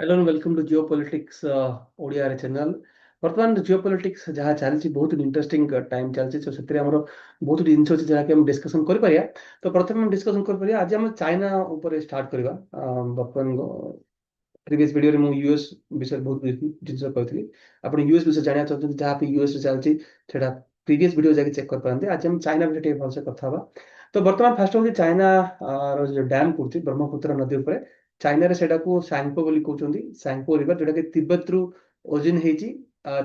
Hello and welcome to geopolitics Odia channel. वर्तमान जियो politics जहाँ चलती बहुत इंटरेस्टिंग टाइम चलती तो से बहुत जिन अच्छे जहाँकि हम डिस्कसन कर पारिया। तो प्रथम हम डिस्कसन कर पारिया आज हम चाइना ऊपर स्टार्ट करवा। वर्तमान प्रीवियस वीडियो में यूएस विषय बहुत जिन कही आप यूएस विषय जाना चाहते जहाँ भी यूएस चलती प्रीवियस वीडियो जाके चेक कर पाते। आज हम चाइना विषय भलसे कथा। तो बर्तमान फास्ट हूँ चाइना रो डैम करुच्ची ब्रह्मपुत्र नदी उपर चाइना रे सेटा को सांगपो बोली कहउछंती सांगपो रिवर जोटा कि तिब्बत रु ओरिजिन हेची।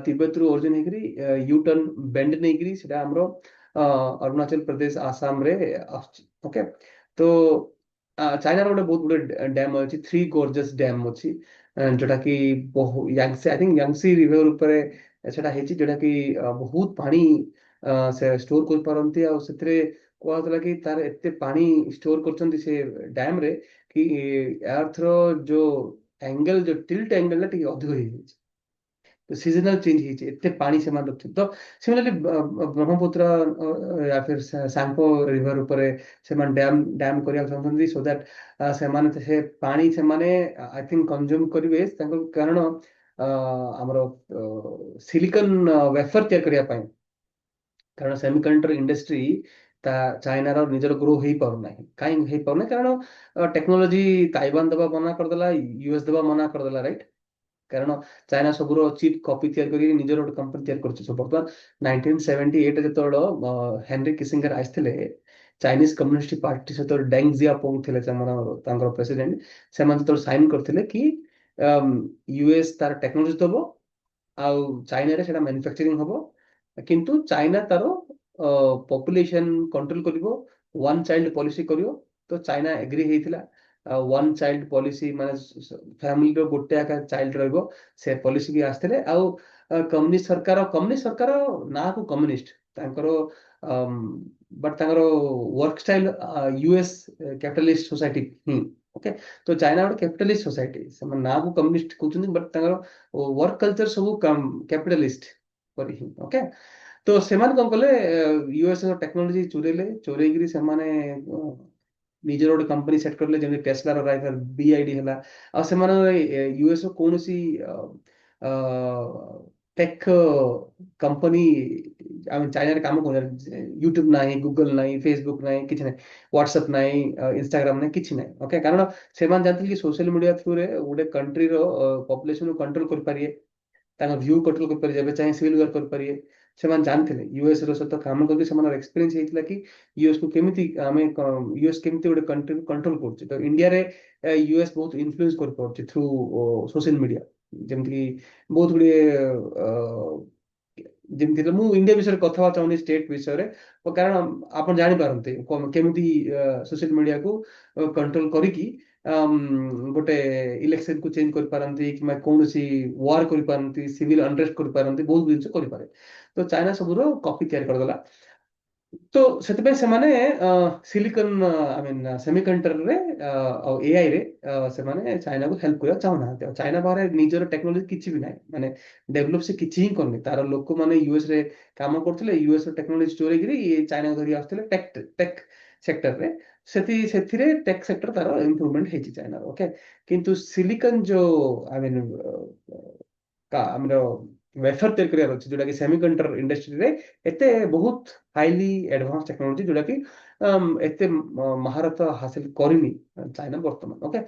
तिब्बत रु ओरिजिन हेकरी यू टर्न बेंड नेकरी सेटा हमरो अरुणाचल प्रदेश आसाम रे आछी। ओके तो चाइना रो बहुत गुडे डैम अछि थ्री गॉर्जियस डैम अछि जोटा कि बहु यांगसे आई थिंक यांगसी रिवर ऊपर सेटा हेची जोटा कि बहुत पानी से स्टोर कर पारंती आ सेतरे कहला कि तार एते पानी स्टोर करछंती से डैम रे कि अर्थ रो जो एंगल जो टिल्ट एंगल ना टिके अधिक हो जाइए। तो सीजनल चेंज होइए एते पानी से मान रखते तो सिमिलरली ब्रह्मपुत्र या फिर सांगपो रिवर ऊपर से मान डैम डैम करिया चाहते सो दैट से मान से पानी से माने आई थिंक कंज्यूम करिवे कारण हमरो सिलिकॉन वेफर तैयार करिया पाए कारण सेमिकंडक्टर इंडस्ट्री चाइनार निजर ग्रो हो पारना कहीं हो पारना कारण टेक्नोलोजी ताइवान दबा मना करदेला यूएस दबा मना करदेला राइट। कारण चाइना सबुर चिप कॉपी तैयार करी निजर गोटे कंपनी तैयार करछि। बर्तमान 1978 जेतोड़ हेनरी किसिंगर आइथिले चाइनीज कम्युनिस्ट पार्टी सहित डेंग जियापोंग थिले तांकर प्रेसिडेंट से साइन करथिले कि यूएस तार टेक्नोलोजी दबो आउ चाइना रे सेटा मैन्युफैक्चरिंग हबो किंतु चाइना तार पॉपुलेशन कंट्रोल करिवो वन चाइल्ड पॉलिसी करिवो। तो चाइना एग्री हेइथिला वन चाइल्ड पॉलिसी माने फैमिली रो गोटे आका चाइल्ड रहबो से पॉलिसी भी आस्थिले आउ कम्युनिस्ट सरकार ना को कम्युनिस्ट तांकरो बट तांकरो work style US capitalist society ही। ओके तो चाइना गोटे कैपिटलिस्ट सोसाइटी से ना को कम्युनिस्ट कहउछन बट तांकरो वर्क कल्चर सब कैपिटलिस्ट पर ही। ओके तो सेमान कौन कले यूएस टेक्नोलोजी चुरेले चोरेगिरी से माने निजर गोटे कंपनी सेट करले जेमि टेस्ला रो राइफल बीआईडी हला आ से माने यूएस रो कोनोसी टेक कंपनी आम चाइना रे काम कोन यूट्यूब नाही गूगल नाही फेसबुक नाही किछ नाही व्हाट्सएप नाही इंस्टाग्राम नाही किछ नाही। ओके कारण सेमान जानथिल कि सोशल मीडिया थ्रू रे गोटे कंट्री रो पॉपुलेशन को कंट्रोल कर पारिए तांका व्यू कंट्रोल कर पारिए चाहे सिविल वार कर पारिए ସେମାନେ ଜାଣିଥିଲେ ୟୁଏସ୍ ର ସହିତ କାମ କରିକି ସେମାନଙ୍କର ଏକ୍ସପିରିଏନ୍ସ ହେଇଥିଲା କି ୟୁଏସ୍ କୁ କେମିତି ଆମେ ୟୁଏସ୍ କେମିତି ଗୋଟେ କଣ୍ଟ୍ରି କଣ୍ଟ୍ରୋଲ କରୁଛି। ତ ଇଣ୍ଡିଆରେ ୟୁଏସ୍ ବହୁତ ଇନଫ୍ଲୁଏନ୍ସ କରିପାରୁଛି ଥ୍ରୁ ସୋସିଆଲ ମିଡିଆ ଯେମିତି ବହୁତ ଗୁଡିଏ ଯେମିତି ମୁଁ ଇଣ୍ଡିଆ ବିଷୟରେ କଥା ହେବା ଚାହୁଁନି ଷ୍ଟେଟ ବିଷୟରେ କାରଣ ଆପଣ ଜାଣିପାରନ୍ତି କେମିତି ସୋସିଆଲ ମିଡିଆକୁ କଣ୍ଟ୍ରୋଲ କରିକି ଗୋଟେ ଇଲେକ୍ସନ କୁ ଚେଞ୍ଜ କରିପାରନ୍ତି କିମ୍ବା କୌଣସି ୱାର କରିପାରନ୍ତି ସିଭିଲ ଅନରେଷ୍ଟ କରିପାରନ୍ତି ବହୁତ ଜିନିଷ କରିପାରେ। ତ ଚାଇନା ସବୁର କପି ତିଆରି କରିଦେଲା। तो ସେଥିପାଇଁ ସେମାନେ ସିଲିକନ ଆଇ ମିନ୍ ସେମିକଣ୍ଡକ୍ଟର ରେ ଆଉ ଏଆଇ ରେ ସେମାନେ ଚାଇନାକୁ ହେଲ୍ପ କରିବା ଚାହୁଁନାହାନ୍ତି। ଆଉ ଚାଇନା ପାଖରେ ନିଜର ଟେକ୍ନୋଲୋଜି କିଛି ବି ନାହିଁ ମାନେ ଡେଭଲପ ସେ କିଛି ହିଁ କରୁନି। ତାର ଲୋକମାନେ ୟୁଏସ ରେ କାମ କରୁଥିଲେ ୟୁଏସ ର ଟେକ୍ନୋଲୋଜି ଚୋରେଇକିରି ଚାଇନା ଧରି ଆସୁଥିଲେ ଟେକ୍ ସେକ୍ଟରରେ ସେଥିରେ ଟେକ୍ ସେକ୍ଟର ତାର ଇମ୍ପ୍ରୁଭମେଣ୍ଟ ହେଇଛି ଚାଇନାର। ଓକେ କିନ୍ତୁ ସିଲିକନ ଯୋଉ ଆଇ ମିନ୍ ଆମର वेफर तैयार करार अच्छे जोटा कि सेमिकंडक्टर इंडस्ट्री रे एते बहुत हाईली एडवांस टेक्नोलॉजी जोटा कि एते महारत हासिल करनी चाइना वर्तमान। ओके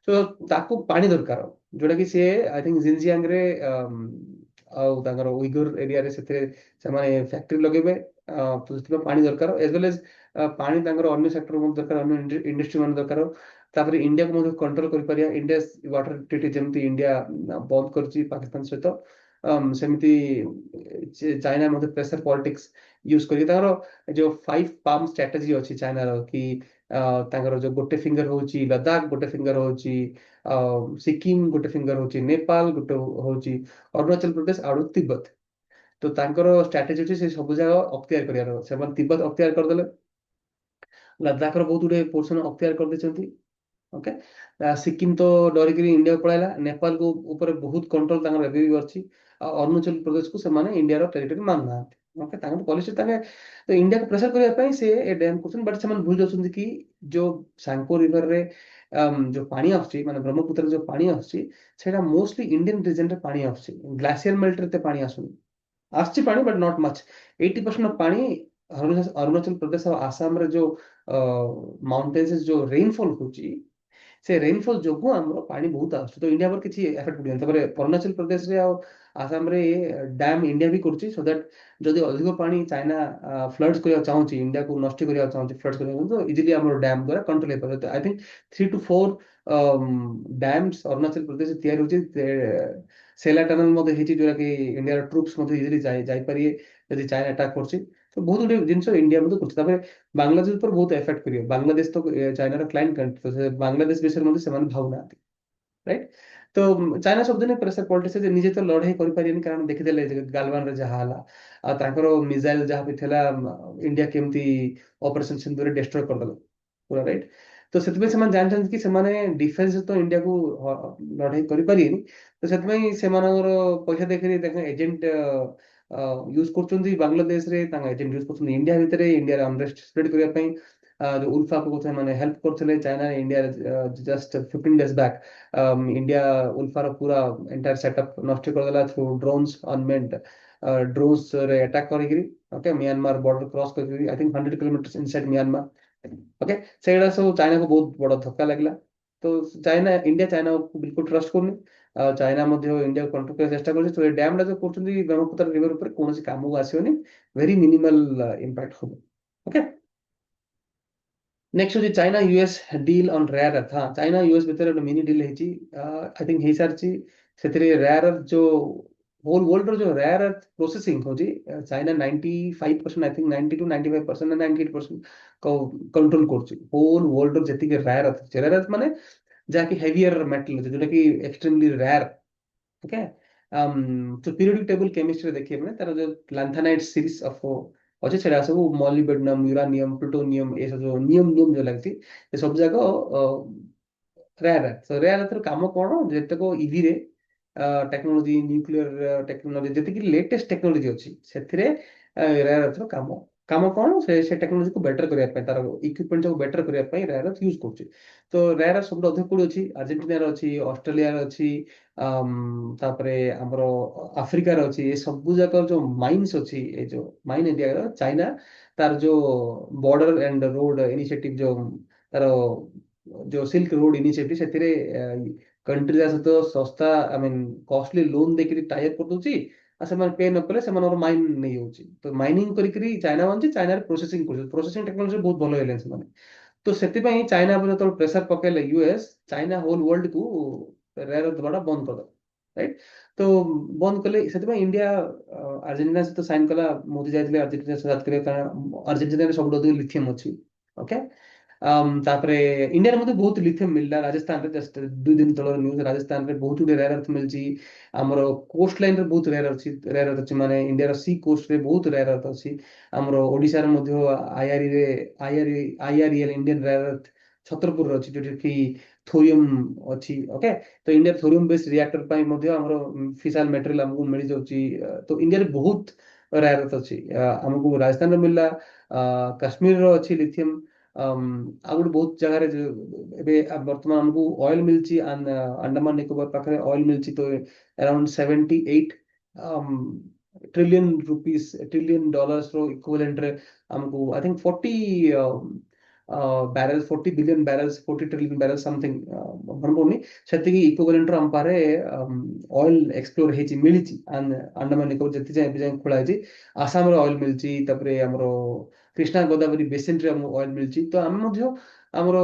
सो ताकू पानी दरकार जोटा कि सी आई थिंक जिनजियांग रे आउ तांगर उइगर एरिया रे सेते से माने फैक्ट्री लगेबे तो सेते पानी दरकार एज वेल एज पानी तांगर अन्य सेक्टर में दरकार अन्य इंडस्ट्री में दरकार। तापर इंडिया को मधे कंट्रोल कर पारिया इंडिया वाटर ट्रीटी जेमती इंडिया बंद करची पाकिस्तान सहित सेमती चाइना मधे प्रेशर पॉलिटिक्स यूज करी तांगर जो 5 पाम स्ट्रेटजी अछि चाइना रो कि तांगर जो गोटे फिंगर होची लद्दाख गोटे फिंगर होची सिक्किम गोटे फिंगर होची नेपाल गोटे होची अरुणाचल प्रदेश आउ तिब्बत। तो तांकर स्ट्रेटजी अछि से सब जगह अख्तियार करियार से तिब्बत अख्तियार कर देले लद्दाख रो बहुत गुडे पोर्शन अख्तियार कर देछंती। ओके सिक्किम तो डरिकी इंडिया पळाइला नेपाल को ऊपर बहुत कंट्रोल तांकर एबी भी अछि अरुणाचल प्रदेश को से माने इंडिया रो टेरिटरी मान ना। ओके पॉलिसी तो इंडिया को प्रेशर करने ପାଇଁ ସେ ଏ ଡ୍ୟାମ୍ କରୁଛନ୍ତି ବଟ୍ ସେମାନେ ଭୁଲି ଯାଉଛନ୍ତି କି जो ସାଙ୍କୋ ରିଭର ରେ जो ପାଣି ଆସୁଛି ମାନେ ବ୍ରହ୍ମପୁତ୍ରରେ जो ପାଣି ଆସୁଛି ସେଇଟା ମୋଷ୍ଟଲି ଇଣ୍ଡିଆନ ରିଜନରେ ପାଣି ଆସୁଛି ଗ୍ଲାସିୟର ମେଲ୍ଟରେ ଏତେ ପାଣି ଆସୁନି आसची पानी बट नॉट मच 80% ऑफ पानी अरुणाचल प्रदेश और आसाम रे जो माउंटेन्स जो रेनफॉल होची से रेनफॉल जोगु हमरो पानी बहुत आसु तो इंडिया पर किछि एफेक्ट पड़ियन तबरे अरुणाचल प्रदेश रे आ आसाम रे डैम इंडिया भी करछि सो दैट जदि अधिक पानी चाइना फ्लड्स करिया चाहूची इंडिया को नष्ट करिया चाहूची फ्लड्स करिया तो इजीली हमरो डैम द्वारा कंट्रोल हे पर I think 3 to 4 dams Arunachal Pradesh तैयार होची सेला टनल मध्ये हेची जोरा कि इंडिया ट्रुप्स मध्ये इजीली जाई पारिए यदि चाइना अटैक करछि तो बहुत गुटे जिनस इंडिया मध्ये करछि तबरे बांग्लादेश पर बहुत इफेक्ट करियो बांग्लादेश तो चाइना रो क्लाइंट कंट्री तो से बांग्लादेश विषय मध्ये सेमान भावना राइट तो चाइना सब दिन प्रेशर पॉलिटिक्स जे निजे तो लड़ाई करि पारियन कारण देखि देले गालवान रे जहा हला आ तांकरो मिसाइल जहा भी थेला इंडिया केमती ऑपरेशन सिंदूर डिस्ट्रॉय कर दलो पूरा राइट तो सेतबे समान जानछन कि समाने डिफेंस तो इंडिया को लड़ाई करि पारियन तो सेतबे सेमानर पैसा देखि देख एजेंट यूज करछन बांग्लादेश रे तांगा एजेंट यूज करछन इंडिया भितरे इंडिया रे अनरेस्ट स्प्रेड करिया पई जो उल्फा को कोथे माने हेल्प करथले China India just 15 days back India ULFA रो पूरा एंटायर सेटअप नष्ट कर देला थ्रू ड्रोन्स अनमेन्ड ड्रोन्स रे अटैक करिगिरी ओके म्यांमार बॉर्डर क्रॉस करिगिरी I think 100 kilometres inside Myanmar okay सेगड़ा सब चाइना को बहुत बड़ा धक्का लागला तो चाइना इंडिया चाइना को बिल्कुल ट्रस्ट करनी चाइना मध्य इंडिया को कंट्रोल करने चेष्टा करछि तो ए डैम ला जो करछन्ती ब्रह्मपुत्र रिवर ऊपर कोनोसी काम को आसीबनी वेरी मिनिमल इंपैक्ट हो ओके नेक्स्ट होची China US deal on rare earth हाँ चाइना यूएस भितर मिनी डील हेची I think hey Sarchi सेतरे rare earth जो होल वर्ल्ड रो जो रेयर अर्थ प्रोसेसिंग होची चाइना 95% आई थिंक 90 to 95% 98% को कंट्रोल करची होल वर्ल्ड रो जेतिके रेयर अर्थ माने जाकी हेवियर मेटल जोटा कि एक्सट्रीमली रेयर ओके तो पीरियोडिक टेबल केमिस्ट्री देखिए मैंने तार जो लैंथेनाइट सीरीज ऑफ अच्छे सेटा सब मॉलिब्डेनम यूरानियम प्लूटोनियम ये सब जो नियम जो लगती ये सब जाको रेयर है सो रेयर अर्थ काम कोन जेते को इवी रे टेक्नोलॉजी न्यूक्लियर टेक्नोलॉजी जेते कि लेटेस्ट टेक्नोलॉजी अछि सेथिरे रेयर अर्थ काम काम कोन से टेक्नोलॉजी को बेटर करिया पे तार इक्विपमेंट को बेटर करिया पे रेयर अर्थ यूज करछि तो रेयर अर्थ सब अधिक कोड अछि अर्जेंटीना रो अछि ऑस्ट्रेलिया रो अछि तापरे हमरो अफ्रीका रो अछि ए सब जाक जो माइंस अछि ए जो माइन इंडिया रो चाइना तार जो बॉर्डर एंड रोड इनिशिएटिव जो तार जो सिल्क रोड इनिशिएटिव सेतिरे कंट्री सहित सस्ता आई मीन कॉस्टली लोन देकरी टाई अप कर दोची आ से पे न कले से माइन नहीं होची तो माइनिंग करी चाइना मान चाइना प्रोसेसिंग कर प्रोसेसिंग टेक्नोलॉजी बहुत भलो हेले से माने तो सेतिपई चाइना पर तो प्रेशर पकेले यूएस चाइना होल वर्ल्ड को रेयर दबाटा बंद कर दो राइट तो बंद कले सेतिपई इंडिया अर्जेंटीना से तो साइन कला मोदी जाइले अर्जेंटीना से साथ करे कारण अर्जेंटीना रे सब लिथियम अछि ओके तापरे इंडिया मध्ये बहुत लिथियम मिलला राजस्थान रे जस्ट 2 दिन तलर न्यूज राजस्थान रे बहुत रेयर अर्थ मिलची हमरो कोस्ट लाइन रे बहुत रेयर अर्थ अछि माने इंडिया रो सी कोस्ट रे बहुत रेयर अर्थ अछि हमरो ओडिसा रे मध्ये आईआरई रे आईआरईएल इंडियन रेयर अर्थ छतरपुर रो अछि जोठी कि थोरियम अछि ओके तो इंडिया थोरियम बेस्ड रिएक्टर पई मध्ये हमरो फिसाल मटेरियल हमको मिल जाउची तो इंडिया रे बहुत रेयर अर्थ अछि हमको राजस्थान रे मिलला कश्मीर रो अछि लिथियम आ गोटे बहुत जगह बर्तमान हमको ऑयल मिलची अंडमान निकोबार पाखे ऑयल मिलची तो around 78 trillion rupees trillion dollars रो इक्विवेलेंट रे हमको I think 40 barrels 40 billion barrels 40 trillion barrels something मनपोनी सेति इक्विवेलेंट रो हम पारे ऑयल एक्सप्लोर हेची मिलिची अंडमान निकोबार जति जाय बिजाय खोला हेची आसाम रो ऑयल मिलची तपरे हमरो कृष्णा गोदावरी बेसिन रे हम ऑयल मिलची तो हम मध्ये हमरो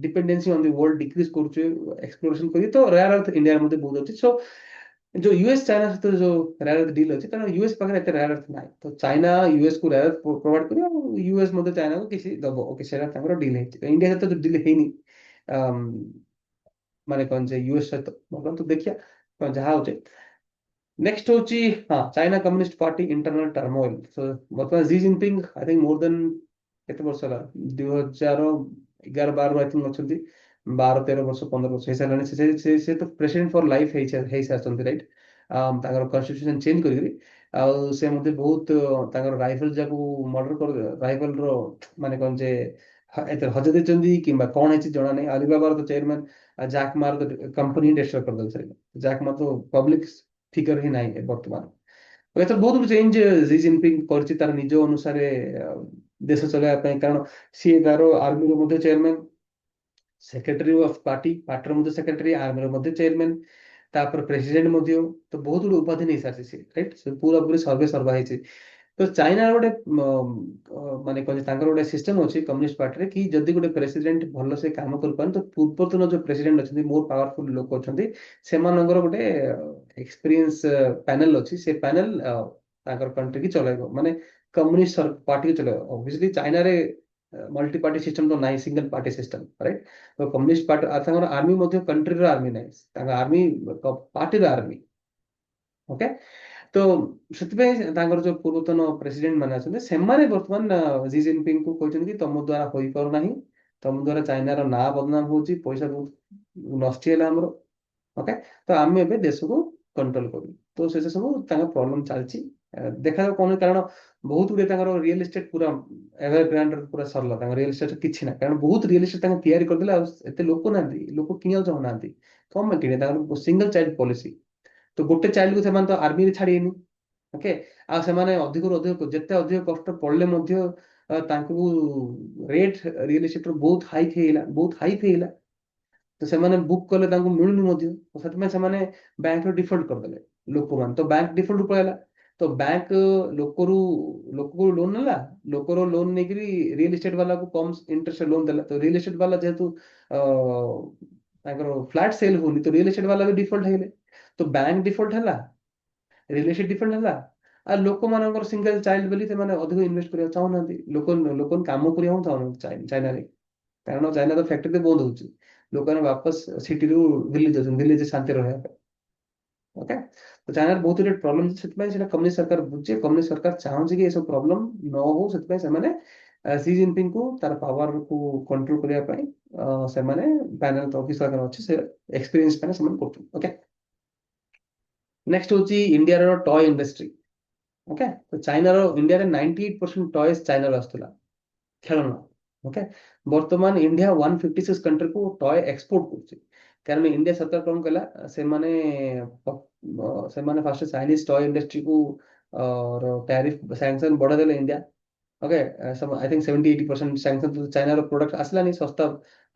dependency on the world decrease करछु एक्सप्लोरेशन करी तो रेयर अर्थ इंडिया मध्ये बहुत अछि सो जो यूएस चाइना सहित जो रेयर अर्थ डील अछि कारण यूएस पाखरे एते रेयर अर्थ नाही तो चाइना यूएस को रेयर अर्थ प्रोवाइड करी और यूएस मध्ये चाइना को किसी दबो ओके सेरा तांकर डील हेछि इंडिया सहित जो डील हेनी माने कोन जे यूएस सहित मतलब तो देखिया जहा होचे नेक्स्ट होची हाँ China communist party internal turmoil so वर्तमान Xi Jinping I think more than केते वर्ष होला 2011-12 आई थिंक अछंती 12-13 वर्ष 15 वर्ष हे सालाने से तो प्रेसिडेंट फॉर लाइफ हे साचंती राइट कन्स्टिट्यूशन चेंज करी से मते बहुत राइफल जाको मर्डर कर राइफल रो माने कौन जे एते हजे देचंदी किंबा कोन हेची जणा नै अलीबाबा तो चेयरमैन जैक मार तो कंपनी डिस्ट्रॉय कर दल सरी जैक मा तो पब्लिक फिगर ही नाही वर्तमान तो बहुत चेंज जी जिनपिंग करछि तार निज अनुसार देश चलाया कारण सी तार आर्मी रो चेयरमैन सेक्रेटरी ऑफ पार्टी रो सेक्रेटरी आर्मी रो चेयरमैन तापर प्रेसिडेंट तो बहुत गुड उपाधि नहीं सारी सी राइट पूरा पूरी सर्वे सर्वा है तो चाइना गोटे माने गोटे सिस्टम अच्छी कम्युनिस्ट पार्टी कि जदि गोटे प्रेसिडेंट भल से काम कर तो पूर्वतन जो प्रेसिडेंट अच्छे मोर पावरफुल लोक अच्छा से गोटे एक्सपीरियंस पैनल अच्छी से पैनल कंट्री की चलो माने कम्युनिस्ट पार्टी की चलो ऑब्वियसली चाइना रे मल्टी पार्टी सिस्टम तो नहीं सिंगल पार्टी सिस्टम राइट तो communist party army country army नहीं आर्मी पार्टी आर्मी ओके तो जो पूर्वतन प्रेसिडेंट माने अछन्ते सेमाने वर्तमान जी जिनपिंग को कहछन कि तुम द्वारा होई पार नाही तुम द्वारा चाइना रो ना बदनाम होची पैसा बहुत नष्ट होला हमरो ओके तो आमे एबे देश को कंट्रोल करू तो से सब प्रॉब्लम चलची देखा कोन कारण बहुत गुडे रियल एस्टेट पूरा एवरग्रांड पूरा सरला रियल एस्टेट किछि ना कारण बहुत रियल एस्टेट तैयारी कर देला एते लोक ना लोक किनिया चाहू ना कम किने सिंगल चाइल्ड पॉलिसी तो गोटे चाइल्ड को सेमान तो आर्मी रे छाड़िएनी ओके आ सेमाने अधिक अधिक जेते अधिक कष्ट पड़ले मध्य रेट रियल एस्टेट बहुत हाई हेला तो सेमाने बुक कले तांको मिलुनी मध्य तो सेतमे सेमाने बैंक रो डिफॉल्ट कर देले लोक मान तो बैंक डिफॉल्ट पळेला तो बैंक लोक को लोन नेला लोक रो लोन नेकरी रियल एस्टेट वाला को कम इंटरेस्ट लोन देला तो रियल एस्टेट वाला जेतु फ्लैट सेल होनी तो रियल एस्टेट वाला भी डिफॉल्ट हेले तो बैंक डिफॉल्ट है रियल एस्टेट डिफॉल्ट है आ लोक मानकर सिंगल चाइल्ड बोली से माने अधिक इन्वेस्ट करिया चाहू ना लोक लोक काम करिया चाहू चाइना रे कारण चाइना तो फैक्ट्री बंद होची लोक वापस सिटी रु विलेज शांति रहे ओके तो चाइना बहुत रेट प्रॉब्लम से कम्युनिस्ट सरकार बुझे कम्युनिस्ट सरकार चाहूँ कि ये सब प्रॉब्लम न हो से सी जिनपिंग को तार पावर को कंट्रोल करिया से पैनल ऑफिसर अच्छे से एक्सपीरियंस पैनल से ओके नेक्स्ट होची इंडिया रो टॉय इंडस्ट्री ओके तो चाइना रो इंडिया रे 98% टॉयज चाइना रो आस्तला खेलना ओके वर्तमान इंडिया 156 कंट्री को टॉय एक्सपोर्ट करछि कारण इंडिया सरकार कोन कला से माने फर्स्ट चाइनीज टॉय इंडस्ट्री को और टैरिफ सैंक्शन बढ़ा देले India okay I think 70-80% sanction तो चाइना रो प्रोडक्ट आसला नहीं सस्ता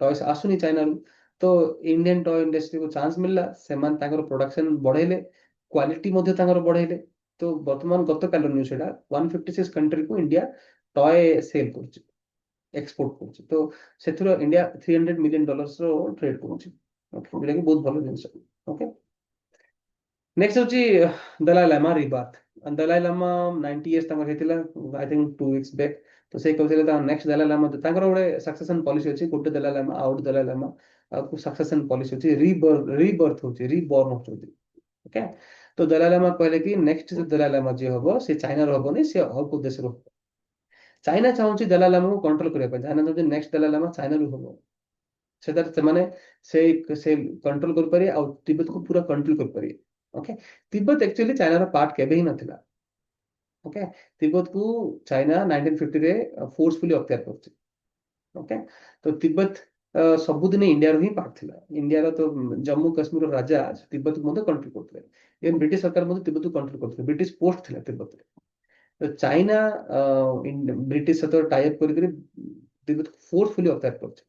टॉयस आसुनी चाइना रो तो इंडियन टॉय इंडस्ट्री को चांस मिलला से मान प्रोडक्शन बढ़ेले क्वालिटी मध्ये बढ़ेले तो वर्तमान गत काल न्यूज सेटा 156 कंट्री को इंडिया टॉय सेल करछि एक्सपोर्ट करछि तो सेथुरो इंडिया $300 मिलियन रो ट्रेड करछि ओके जेटा कि बहुत भलो जिंस ओके नेक्स्ट होछि दलाई लामा रिबात दलाई लामा 90 इयर्स तंगर हेतिला आई थिंक 2 वीक्स बैक तो से कहले ता नेक्स्ट दलाई लामा तंगर गोटे सक्सेशन पॉलिसी अछि गोटे दलाई लामा आउट दलाई लामा को सक्सेशन पॉलिसी अछि रीबर्थ होछि रीबॉर्न होछि ओके तो दलाई लामा कहले कि नेक्स्ट दलाई लामा जे होबो से चाइना रो होबो नै से और को देश रो चाइना चाहूछि दलाई लामा को कंट्रोल करिया पे चाइना जो नेक्स्ट दलाई लामा चाइना रो होबो सेदार से माने से कंट्रोल कर पारे और तिब्बत को पूरा कंट्रोल कर पारे ओके तिब्बत एक्चुअली चाइना रो पार्ट केबे ही नथिला ओके तिब्बत को चाइना 1950 रे फोर्सफुली अक्वायर करछि ओके तो तिब्बत सबुदिन इंडिया रो ही पार्ट थिला इंडिया रो तो जम्मू कश्मीर रो राजा तिब्बत को मध्ये कंट्रोल करथले एवं ब्रिटिश सरकार मध्ये तिब्बत को कंट्रोल करथले ब्रिटिश पोस्ट थिला तिब्बत रे तो चाइना ब्रिटिश सहित टाई अप कर तिब्बत को फोर्सफुली अक्वायर करछि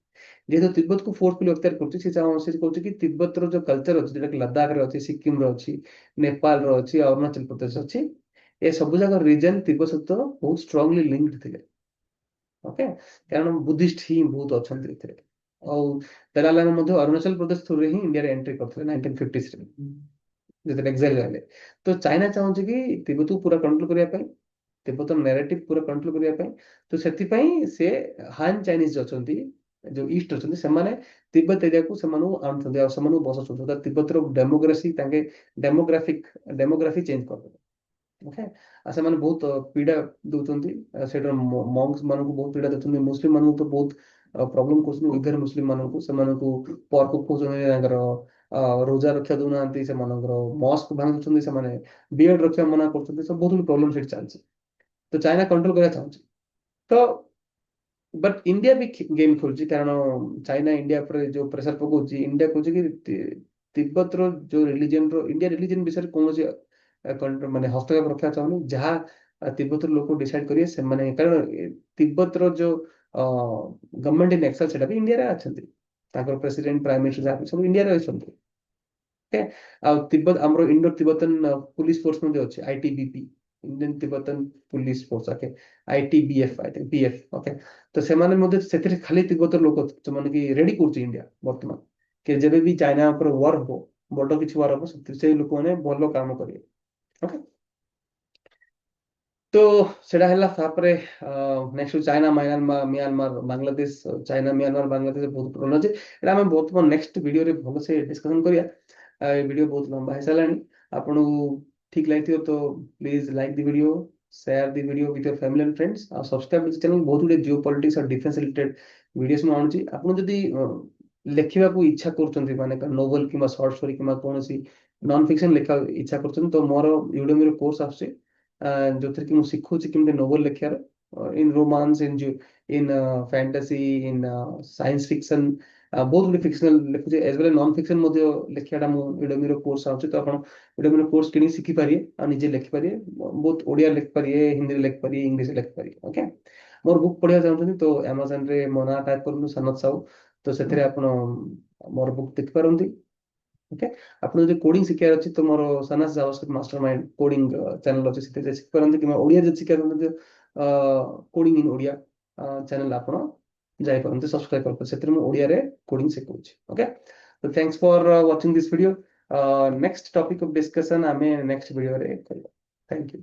जेहेतु तिब्बत को फोर्सफुली अक्वायर करछि से कहउछि कि तिब्बत रो जो कल्चर अछि जेटा कि लद्दाख रे अछि सिक्किम रो अछि नेपाल रो अछि अरुणाचल प्रदेश अछि ए सब जगह रीजन तिब्बत सहित बहुत स्ट्रांगली लिंक्ड थिले ओके कारण बुद्धिस्ट ही बहुत अछंती एथिरे और दलाई लामा मध्ये अरुणाचल प्रदेश थ्रू ही इंडिया रे एंट्री करथले 1950s रे जेते एक्साइल गले तो चाइना चाहूछि कि तिब्बत को पूरा कंट्रोल करिया पे तिब्बत नैरेटिव पूरा कंट्रोल करिया पे तो सेति पई से हान चाइनीज अछंती जो ईस्ट अछंती से माने तिब्बत एरिया को समानु आनथदे और समानु बस छथदा तिब्बत रो डेमोग्राफी चेंज कर ओके आ से माने बहुत पीड़ा दोचंती सेटर मॉन्क्स मानको बहुत पीड़ा दोचंती मुस्लिम मानको तो बहुत प्रॉब्लम कोसनु उधर मुस्लिम मानको से मानको पर को खोजने ରୋଜା ରକ୍ଷା ଦଉନାହାନ୍ତି, ସେମାନଙ୍କର ମସ୍କ ଭାଙ୍ଗୁଛନ୍ତି, ସେମାନେ ବିଏଡ୍ ରକ୍ଷା ମନା କରୁଛନ୍ତି, ସବୁ ବହୁତ ଗୁଡେ ପ୍ରୋବ୍ଲେମ ସେଠି ଚାଲିଛି। ତ ଚାଇନା କଣ୍ଟ୍ରୋଲ କରିବା ଚାହୁଁଛି। ତ ବଟ୍ ଇଣ୍ଡିଆ ବି ଗେମ୍ ଖେଳୁଛି, କାରଣ ଚାଇନା ଇଣ୍ଡିଆ ଉପରେ ଯୋଉ ପ୍ରେସର ପକଉଛି, ଇଣ୍ଡିଆ କହୁଛି କି ତିବ୍ବତର ଯୋଉ ରିଲିଜିୟନର, ଇଣ୍ଡିଆ ରିଲିଜିୟନ ବିଷୟରେ କୌଣସି ମାନେ ହସ୍ତକ୍ଷେପ ରଖିବା ଚାହୁଁନି। ଯାହା ତିବ୍ବତର ଲୋକ ଡିସାଇଡ୍ କରିବେ ସେମାନେ, କାରଣ ତିବ୍ବତର ଯୋଉ ଗଭର୍ଣ୍ଣମେଣ୍ଟ ଇନ୍ ଏକ୍ସେଲ ସେଟା ବି ଇଣ୍ଡିଆରେ ଅଛନ୍ତି, ତାଙ୍କର ପ୍ରେସିଡେଣ୍ଟ ପ୍ରାଇମ ମିନିଷ୍ଟର ଯାହା ସବୁ ଇଣ୍ଡିଆରେ ଅଛନ୍ତି। ଆଉ ତିବ୍ବତ ଆମର ଇଣ୍ଡୋ ତିବ୍ବତନ ପୁଲିସ ଫୋର୍ସ ମଧ୍ୟ ଅଛି, ITBP, Indian Tibetan police force, okay, ITBF, I think PF, okay. ତ ସେମାନେ ମଧ୍ୟ ସେଥିରେ ଖାଲି ତିବ୍ବତର ଲୋକ ଯୋଉମାନେ କି ରେଡି କରୁଛି ଇଣ୍ଡିଆ ବର୍ତ୍ତମାନ, କି ଯେବେ ବି ଚାଇନା ଉପରେ ୱାର ହବ, ବଡ କିଛି ୱାର ହବ, ସେଇ ଲୋକମାନେ ଭଲ କାମ କରିବେ, ଓକେ। ତ ସେଟା ହେଲା। ତାପରେ next China, Myanmar, Bangladesh. China, Myanmar, Bangladesh ବହୁତ ପ୍ରୋବ୍ଲେମ ଅଛି। ଏଟା ଆମେ ବର୍ତ୍ତମାନ ନେକ୍ସଟ ଭିଡିଓରେ ଭଲସେ ଡିସ୍କସନ କରିବା। ଏ ଭିଡିଓ ବହୁତ ଲମ୍ବା ହେଇସାରିଲାଣି। ଆପଣଙ୍କୁ ଠିକ ଲାଗିଥିବ ତ please like the video, share the video with your family and friends, ଆଉ ସବସ୍କ୍ରାଇବ ଚ୍ୟାନେଲ। ବହୁତ ଗୁଡେ ଜିଓ ପଲିଟିକ୍ସ ଆଉ ଡିଫେନ୍ସ ରିଲେଟେଡ ଭିଡିଓସ୍ ମୁଁ ଆଣୁଛି। ଆପଣ ଯଦି ଲେଖିବାକୁ ଇଚ୍ଛା କରୁଛନ୍ତି, ମାନେ ନୋଭେଲ କିମ୍ବା ସର୍ଟ ଷ୍ଟୋରି କିମ୍ବା କୌଣସି ନନ ଫିକ୍ସନ ଲେଖା ଇଚ୍ଛା କରୁଛନ୍ତି, ତ ମୋର ୟୁଡେମିର କୋର୍ସ ଆସୁଛି, ଯୋଉଥିରେ କି ମୁଁ ଶିଖଉଛି କେମିତି ନୋଭେଲ ଲେଖିବାର, in romance, in fantasy, in science fiction, ବହୁତ ଗୁଡେ ଫିକ୍ସନାଲ ଲେଖୁଛି, ଏଜ ୱେଲ ନନ୍ ଫିକ୍ସନ ମଧ୍ୟ ଲେଖିବାଟା ମୁଁ ୟୁଡେମିର କୋର୍ସ ଆସୁଛି। ତ ଆପଣ ୟୁଡେମିର କୋର୍ସ କିଣି ଶିଖିପାରିବେ ଆଉ ନିଜେ ଲେଖିପାରିବେ, ବହୁତ ଓଡ଼ିଆ ଲେଖିପାରିବେ, ହିନ୍ଦୀରେ ଲେଖିପାରିବେ, ଇଂଲିଶରେ ଲେଖିପାରିବେ, ଓକେ। ମୋର ବୁକ୍ ପଢିବାକୁ ଚାହୁଁଛନ୍ତି ତ ଆମାଜନରେ ମୋ ନାଁ ଟାଇପ୍ କରନ୍ତୁ, ସନତ ସାହୁ। ତ ସେଥିରେ ଆପଣ ମୋର ବୁକ୍ ଦେଖିପାରନ୍ତି, ଓକେ। ଆପଣ ଯଦି କୋଡିଂ ଶିଖିବାର ଅଛି ତ ମୋର ସାନାସ ଜାଭାସ୍କ୍ରିପ୍ଟ ମାଷ୍ଟରମାଇଣ୍ଡ କୋଡିଂ ଚ୍ୟାନେଲ ଅଛି, ସେଥିରେ ଶିଖିପାରନ୍ତି। କିମ୍ବା ଓଡ଼ିଆ ଯଦି ଶିଖିବାକୁ ମଧ୍ୟ କୋଡିଂ ଇନ୍ ଓଡ଼ିଆ ଚ୍ୟାନେଲ ଆପଣ ଯାଇପାରନ୍ତି, ସବସ୍କ୍ରାଇବ କରନ୍ତୁ, ସେଥିରେ ମୁଁ ଓଡ଼ିଆରେ କୋଡିଂ ଶିଖଉଛି, ଓକେ। ତ thanks for watching this video. Next topic of discussion ଆମେ ନେକ୍ସଟ ଭିଡିଓରେ କରିବା। Thank you.